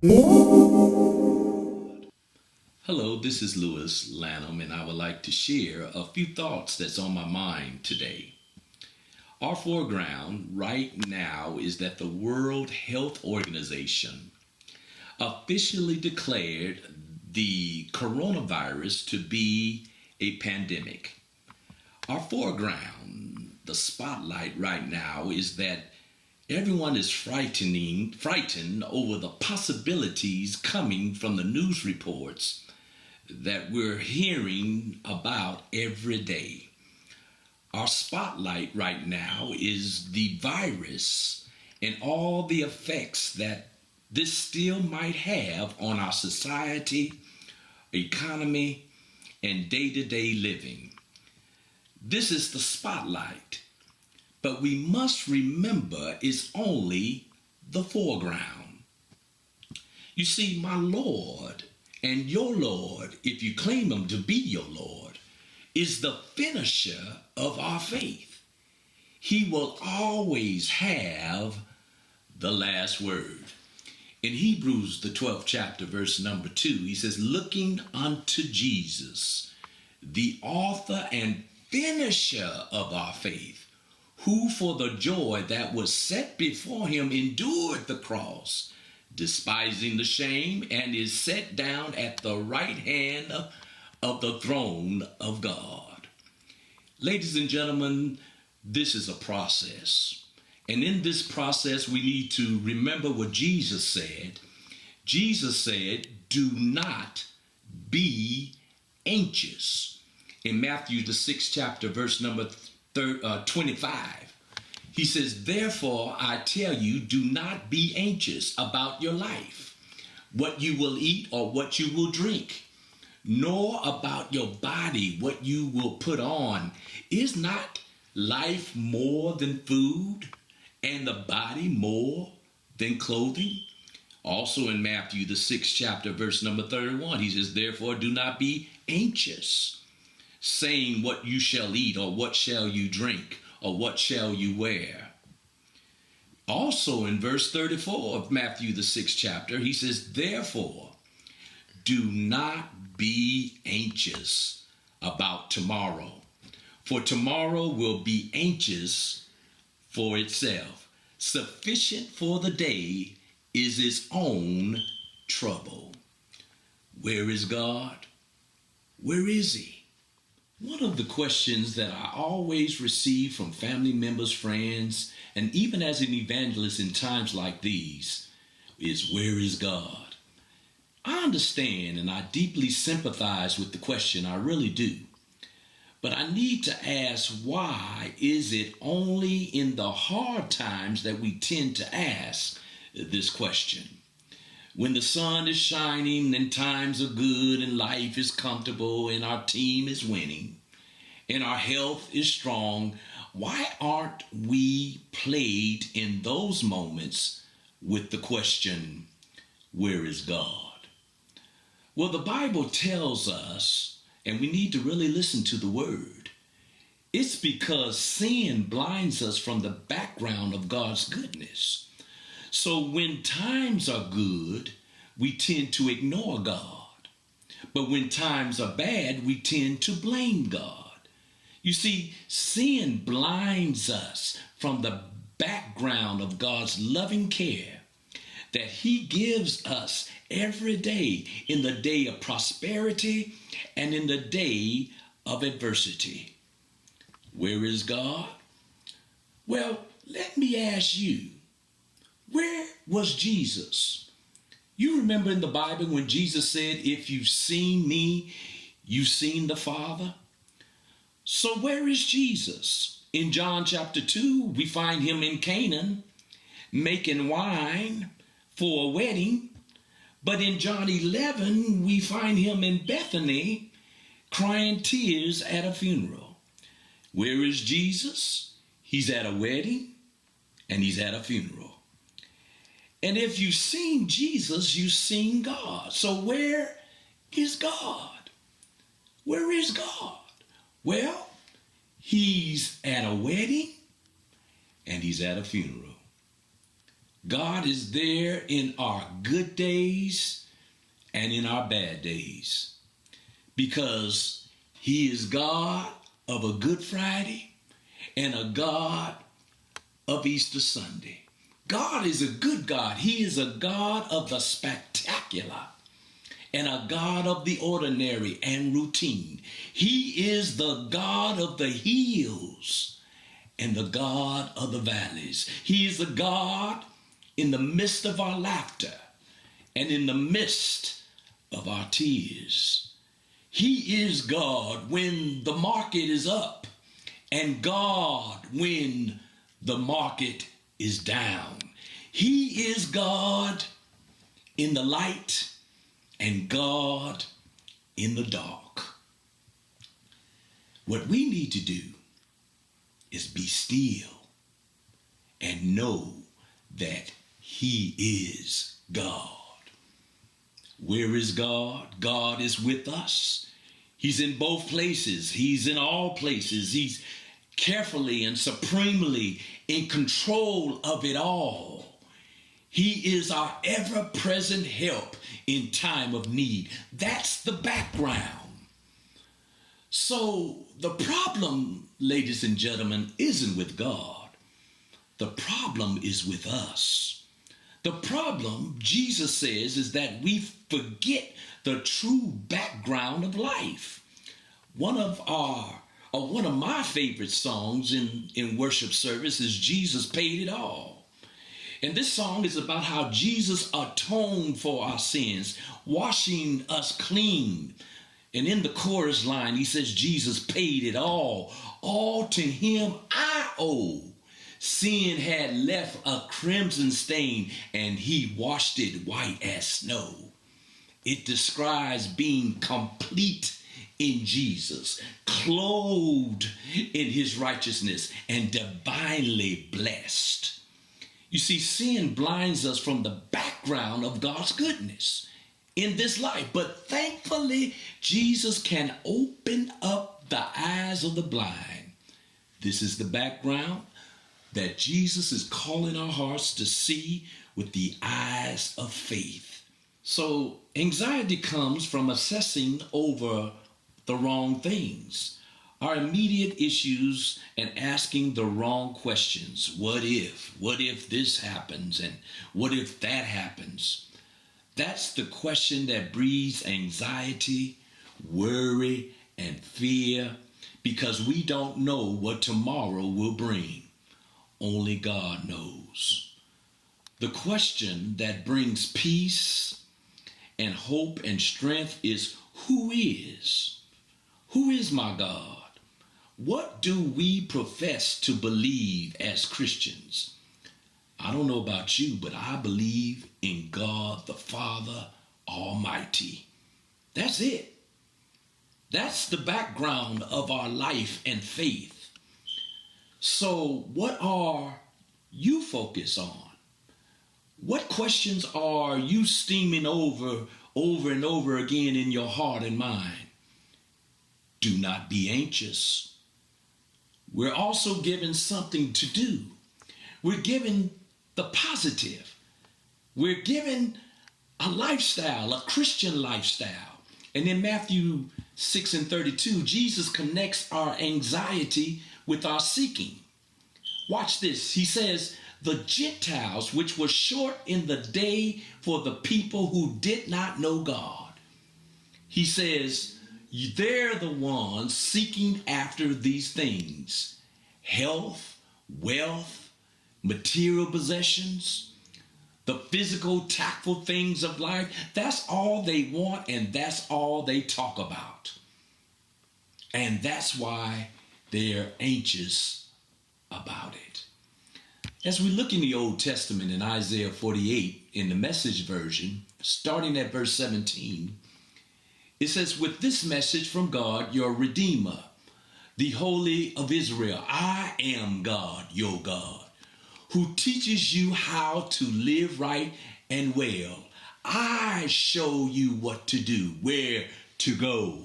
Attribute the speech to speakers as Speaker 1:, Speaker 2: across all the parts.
Speaker 1: Hello, this is Lewis Lanham, and I would like to share a few thoughts that's on my mind today. Our foreground right now is that the World Health Organization officially declared the coronavirus to be a pandemic. Our foreground, the spotlight right now, is that everyone is frightened over the possibilities coming from the news reports that we're hearing about every day. Our spotlight right now is the virus and all the effects that this still might have on our society, economy, and day to day living. This is the spotlight, but we must remember it's only the foreground. You see, my Lord and your Lord, if you claim him to be your Lord, is the finisher of our faith. He will always have the last word. In Hebrews, the 12th chapter, verse number 2, he says, looking unto Jesus, the author and finisher of our faith, who for the joy that was set before him endured the cross, despising the shame, and is set down at the right hand of the throne of God. Ladies and gentlemen, this is a process. And in this process, we need to remember what Jesus said. Jesus said, do not be anxious. In Matthew, the 6th chapter, verse number 25, he says, therefore, I tell you, do not be anxious about your life, what you will eat or what you will drink, nor about your body, what you will put on. Is not life more than food, and the body more than clothing? Also in Matthew, the 6th chapter, verse number 31, he says, therefore, do not be anxious, saying what you shall eat, or what shall you drink, or what shall you wear. Also in verse 34 of Matthew, the 6th chapter, he says, therefore, do not be anxious about tomorrow, for tomorrow will be anxious for itself. Sufficient for the day is its own trouble. Where is God? Where is he? One of the questions that I always receive from family members, friends, and even as an evangelist in times like these is, where is God? I understand and I deeply sympathize with the question, I really do. But I need to ask, why is it only in the hard times that we tend to ask this question? When the sun is shining and times are good and life is comfortable and our team is winning and our health is strong, why aren't we plagued in those moments with the question, where is God? Well, the Bible tells us, and we need to really listen to the word, it's because sin blinds us from the background of God's goodness. So when times are good, we tend to ignore God. But when times are bad, we tend to blame God. You see, sin blinds us from the background of God's loving care that he gives us every day, in the day of prosperity and in the day of adversity. Where is God? Well, let me ask you, where was Jesus? You remember in the Bible when Jesus said, if you've seen me, you've seen the Father? So where is Jesus? In John chapter 2, we find him in Canaan making wine for a wedding. But in John 11, we find him in Bethany crying tears at a funeral. Where is Jesus? He's at a wedding and he's at a funeral. And if you've seen Jesus, you've seen God. So where is God? Where is God? Well, he's at a wedding and he's at a funeral. God is there in our good days and in our bad days, because he is God of a Good Friday and a God of Easter Sunday. God is a good God. He is a God of the spectacular and a God of the ordinary and routine. He is the God of the hills and the God of the valleys. He is a God in the midst of our laughter and in the midst of our tears. He is God when the market is up, and God when the market is down. He is God in the light and God in the dark. What we need to do is be still and know that he is God. Where is God? God is with us. He's in both places. He's in all places. He's carefully and supremely in control of it all. He is our ever-present help in time of need. That's the background. So the problem, ladies and gentlemen, isn't with God. The problem is with us. The problem, Jesus says, is that we forget the true background of life. One of my favorite songs in worship service is Jesus Paid It All. And this song is about how Jesus atoned for our sins, washing us clean. And in the chorus line, he says, Jesus paid it all. All to him I owe. Sin had left a crimson stain, and he washed it white as snow. It describes being complete in Jesus, clothed in his righteousness, and divinely blessed. You see, sin blinds us from the background of God's goodness in this life. But thankfully, Jesus can open up the eyes of the blind. This is the background that Jesus is calling our hearts to see with the eyes of faith. So anxiety comes from assessing over the wrong things, our immediate issues, and asking the wrong questions. What if this happens, and what if that happens? That's the question that breeds anxiety, worry, and fear, because we don't know what tomorrow will bring. Only God knows. The question that brings peace and hope and strength is, who is? Who is my God? What do we profess to believe as Christians? I don't know about you, but I believe in God the Father Almighty. That's it. That's the background of our life and faith. So what are you focused on? What questions are you steaming over and over again in your heart and mind? Do not be anxious. We're also given something to do. We're given the positive. We're given a lifestyle, a Christian lifestyle. And in Matthew 6:32, Jesus connects our anxiety with our seeking. Watch this. He says, the Gentiles, which were short in the day for the people who did not know God. He says, they're the ones seeking after these things: health, wealth, material possessions, the physical, tactful things of life. That's all they want, and that's all they talk about. And that's why they're anxious about it. As we look in the Old Testament in Isaiah 48 in the Message version, starting at verse 17, it says, with this message from God, your Redeemer, the Holy of Israel, I am God, your God, who teaches you how to live right and well. I show you what to do, where to go,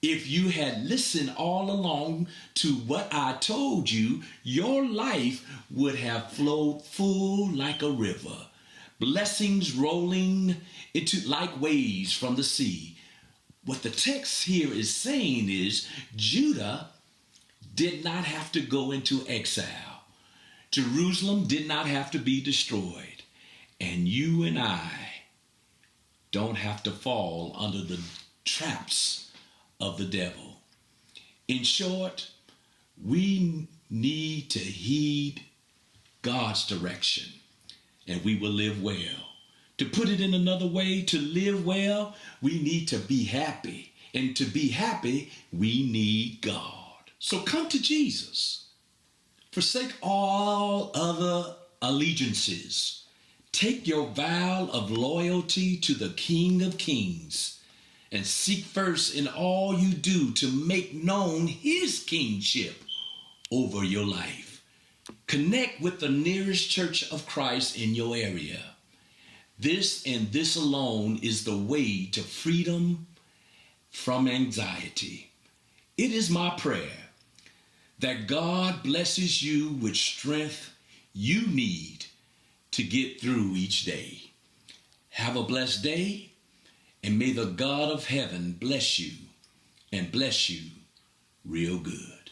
Speaker 1: If you had listened all along to what I told you, your life would have flowed full like a river, blessings rolling into like waves from the sea. What the text here is saying is Judah did not have to go into exile. Jerusalem did not have to be destroyed. And you and I don't have to fall under the traps of the devil. In short, we need to heed God's direction and we will live well. To put it in another way, to live well, we need to be happy. And to be happy, we need God. So come to Jesus. Forsake all other allegiances. Take your vow of loyalty to the King of Kings and seek first in all you do to make known his kingship over your life. Connect with the nearest church of Christ in your area. This and this alone is the way to freedom from anxiety. It is my prayer that God blesses you with strength you need to get through each day. Have a blessed day, and may the God of heaven bless you and bless you real good.